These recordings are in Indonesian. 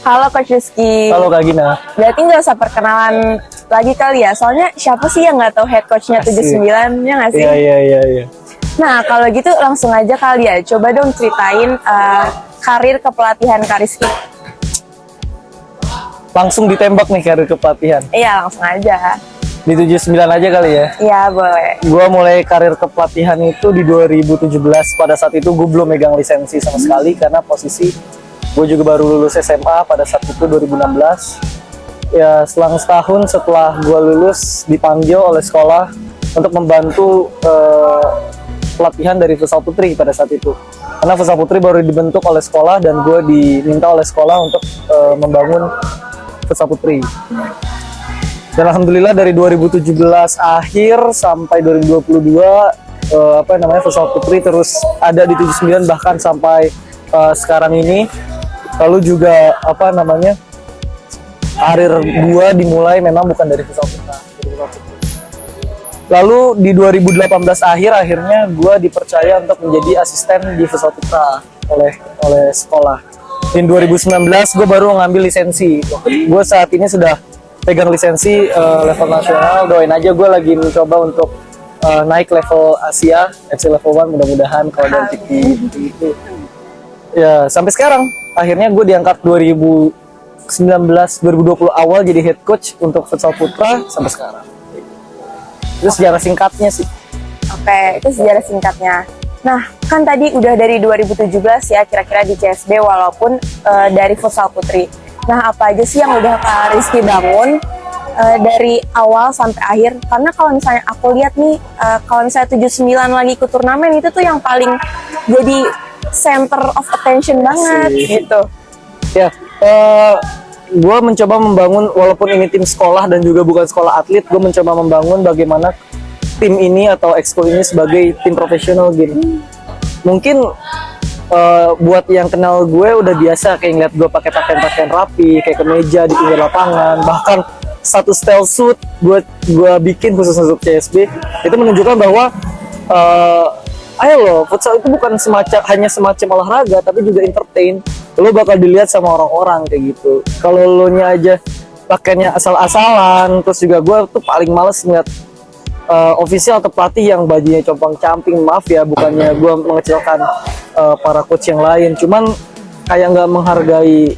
Halo Coach Rizky. Halo Kak Gina. Berarti nggak usah perkenalan lagi kali ya, soalnya siapa sih yang nggak tahu head coachnya 79, ya nggak sih? Iya. Nah kalau gitu langsung aja kali ya, coba dong ceritain karir kepelatihan Kak Rizky. Langsung ditembak nih karir kepelatihan. Iya langsung aja. Di 79 aja kali ya. Iya boleh. Gua mulai karir kepelatihan itu di 2017. Pada saat itu gue belum megang lisensi sama sekali karena posisi gue juga baru lulus SMA pada saat itu 2016. Ya selang setahun setelah gue lulus dipanggil oleh sekolah untuk membantu pelatihan dari Futsal Putri pada saat itu. Karena Futsal Putri baru dibentuk oleh sekolah dan gue diminta oleh sekolah untuk membangun Futsal Putri. Dan alhamdulillah dari 2017 akhir sampai 2022 Futsal Putri terus ada di 79 bahkan sampai sekarang ini. Lalu juga karir gua dimulai memang bukan dari Futsal Putra. Lalu di 2018 akhirnya gua dipercaya untuk menjadi asisten di Futsal Putra oleh sekolah. Di 2019 gua baru ngambil lisensi. Gua saat ini sudah pegang lisensi level nasional. Doain aja gua lagi mencoba untuk naik level Asia, FC level 1 mudah-mudahan kalau ada rezeki gitu. Ya, sampai sekarang akhirnya gue diangkat 2020 awal jadi head coach untuk Futsal Putra sampai sekarang. Itu sejarah singkatnya sih. Oke, itu sejarah singkatnya. Nah, kan tadi udah dari 2017 ya kira-kira di CSB walaupun dari Futsal Putri. Nah, apa aja sih yang udah Kak Rizky bangun dari awal sampai akhir? Karena kalau misalnya aku lihat nih, kalau misalnya 79 lagi ikut turnamen itu tuh yang paling jadi center of attention banget gitu. Ya, gue mencoba membangun walaupun ini tim sekolah dan juga bukan sekolah atlet, gue mencoba membangun bagaimana tim ini atau ekskul ini sebagai tim profesional gini. Mungkin buat yang kenal gue udah biasa kayak ngeliat gue pakai pakaian rapi, kayak kemeja di pinggir lapangan, bahkan satu style suit gue bikin khusus untuk CSB. Itu menunjukkan bahwa ayo loh, futsal itu bukan hanya semacam olahraga, tapi juga entertain. Lo bakal dilihat sama orang-orang kayak gitu. Kalau lo nya aja pakainya asal-asalan, terus juga gue tuh paling males ngeliat official atau pelatih yang bajunya compang-camping. Maaf ya, bukannya gue mengecilkan para coach yang lain, cuman kayak nggak menghargai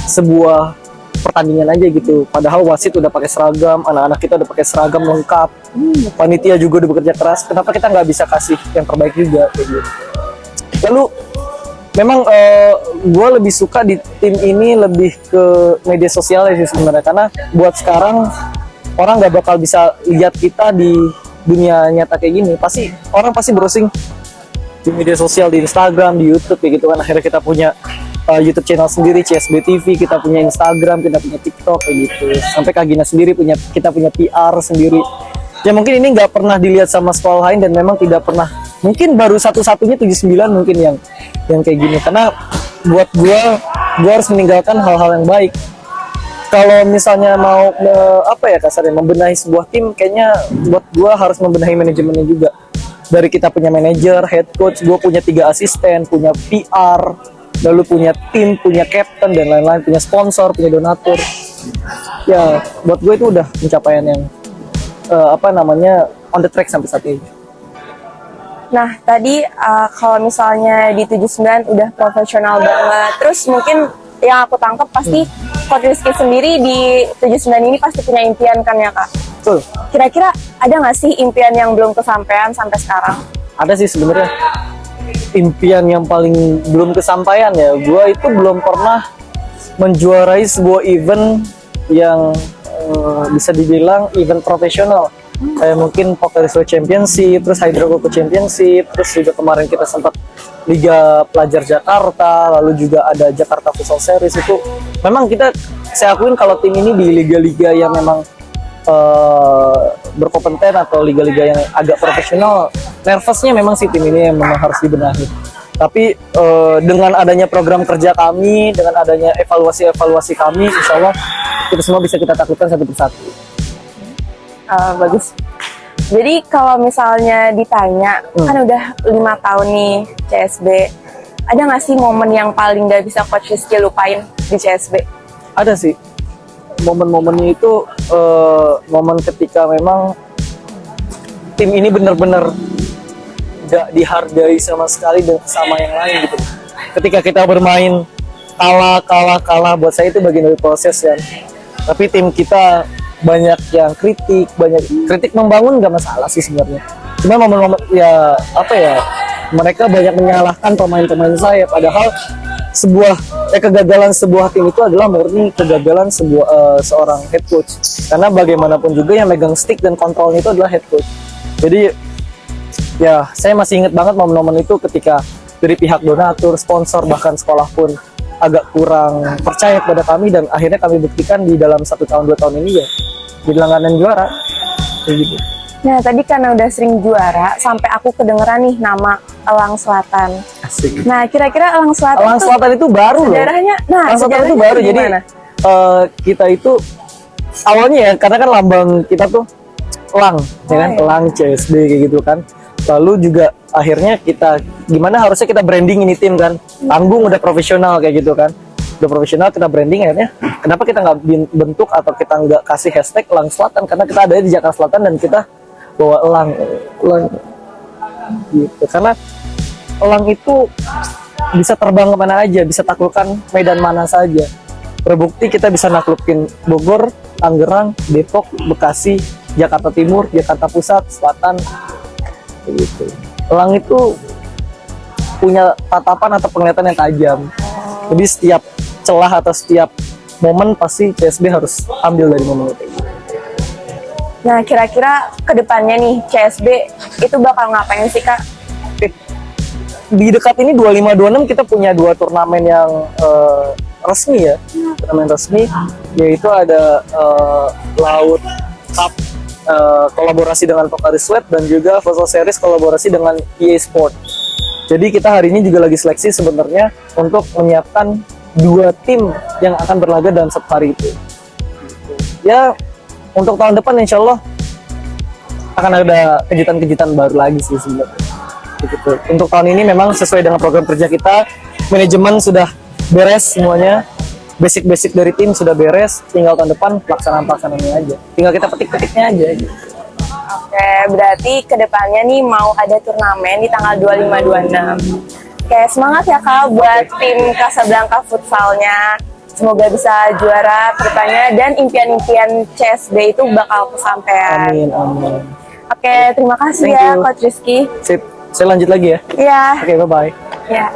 sebuah pertandingan aja gitu. Padahal wasit udah pakai seragam, anak-anak kita udah pakai seragam lengkap, panitia juga udah bekerja keras. Kenapa kita nggak bisa kasih yang terbaik juga kayak gitu? Lalu memang gue lebih suka di tim ini lebih ke media sosial sih sebenarnya, karena buat sekarang orang nggak bakal bisa lihat kita di dunia nyata kayak gini. Orang pasti browsing di media sosial, di Instagram, di YouTube kayak gitu kan. Akhirnya kita punya YouTube channel sendiri, CSB TV, kita punya Instagram, kita punya TikTok kayak gitu. Sampai Kak Gina sendiri kita punya PR sendiri. Ya mungkin ini nggak pernah dilihat sama sekolah lain dan memang tidak pernah. Mungkin baru satu-satunya 79 mungkin yang kayak gini. Karena buat gue harus meninggalkan hal-hal yang baik. Kalau misalnya mau kasarnya membenahi sebuah tim, kayaknya buat gue harus membenahi manajemennya juga. Dari kita punya manajer, head coach, gue punya 3 asisten, punya PR, lalu punya tim, punya captain dan lain-lain, punya sponsor, punya donatur. Ya, buat gue itu udah pencapaian yang on the track sampai saat ini. Nah, tadi kalau misalnya di 79 udah profesional banget. Terus mungkin yang aku tangkap pasti Coach Rizky sendiri di 79 ini pasti punya impian kan ya Kak? Betul. Kira-kira ada nggak sih impian yang belum kesampaian sampai sekarang? Ada sih sebenarnya. Impian yang paling belum kesampaian ya, gue itu belum pernah menjuarai sebuah event yang bisa dibilang event profesional. Kayak mungkin Pokal Championship, terus Hydro Koko Championship, terus juga kemarin kita sempat Liga Pelajar Jakarta, lalu juga ada Jakarta Futsal Series. Itu memang saya akuin kalau tim ini di liga-liga yang memang berkompeten atau liga-liga yang agak profesional, nervousnya memang si tim ini yang memang harus dibenahi. Tapi dengan adanya program kerja kami, dengan adanya evaluasi kami, insya Allah kita semua bisa kita taklukkan satu persatu. Bagus. Jadi kalau misalnya ditanya, kan udah 5 tahun nih CSB, ada nggak sih momen yang paling nggak bisa Coach Rizky lupain di CSB? ada sih momen-momennya itu, momen ketika memang tim ini benar-benar gak dihargai sama sekali dan sama yang lain gitu. Ketika kita bermain kalah, buat saya itu bagian dari proses ya. Tapi tim kita banyak yang banyak kritik membangun gak masalah sih sebenarnya. Cuma momen-momen ya apa ya, mereka banyak menyalahkan pemain-pemain saya, padahal kegagalan sebuah tim itu adalah murni kegagalan seorang head coach. Karena bagaimanapun juga yang megang stick dan kontrolnya itu adalah head coach. Jadi ya saya masih ingat banget momen-momen itu ketika dari pihak donatur, sponsor, bahkan sekolah pun agak kurang percaya kepada kami, dan akhirnya kami buktikan di dalam 1 tahun 2 tahun ini ya jadi langganan juara kayak gitu. Nah, tadi karena udah sering juara, sampai aku kedengeran nih nama Elang Selatan. Asik. Nah, kira-kira Elang Selatan Elang Selatan itu baru loh. sejarahnya, Elang Selatan itu baru, jadi kita itu awalnya ya, karena kan lambang kita tuh elang, ya kan, elang CSB kayak gitu kan. Lalu juga akhirnya kita gimana harusnya kita branding ini tim kan, tanggung udah profesional kayak gitu kan, udah profesional kita branding, akhirnya kenapa kita nggak bentuk atau kita nggak kasih hashtag Elang Selatan, karena kita ada di Jakarta Selatan dan kita bawa elang gitu, karena elang itu bisa terbang kemana aja, bisa taklukkan medan mana saja. Terbukti kita bisa naklukin Bogor, Tangerang, Depok, Bekasi, Jakarta Timur, Jakarta Pusat, Selatan gitu. Elang itu punya tatapan atau penglihatan yang tajam, jadi setiap celah atau setiap momen pasti CSB harus ambil dari momen itu. Nah, kira-kira kedepannya nih CSB itu bakal ngapain sih, Kak? Di dekat ini 25-26 kita punya 2 turnamen yang resmi ya, turnamen resmi, yaitu ada Laut Cup kolaborasi dengan Pocari Sweat, dan juga Futsal Series kolaborasi dengan EA Sport. Jadi kita hari ini juga lagi seleksi sebenarnya untuk menyiapkan 2 tim yang akan berlaga dalam 1 hari itu. Ya, untuk tahun depan insya Allah akan ada kejutan-kejutan baru lagi sih sebenarnya. Gitu. Untuk tahun ini memang sesuai dengan program kerja kita, manajemen sudah beres semuanya, basic-basic dari tim sudah beres, tinggal tahun depan pelaksanaan-pelaksanaannya aja. Tinggal kita petik-petiknya aja. Gitu. Oke, berarti kedepannya nih mau ada turnamen di tanggal 25-26. Oke, semangat ya Kak buat tim Casablanca futsalnya. Semoga bisa juara kedepannya dan impian-impian CSB itu bakal kesampaian. Amin, amin. Oke, terima kasih Thank ya you. Coach Rizky. Sip, saya lanjut lagi ya. Iya. Oke, bye-bye. Ya.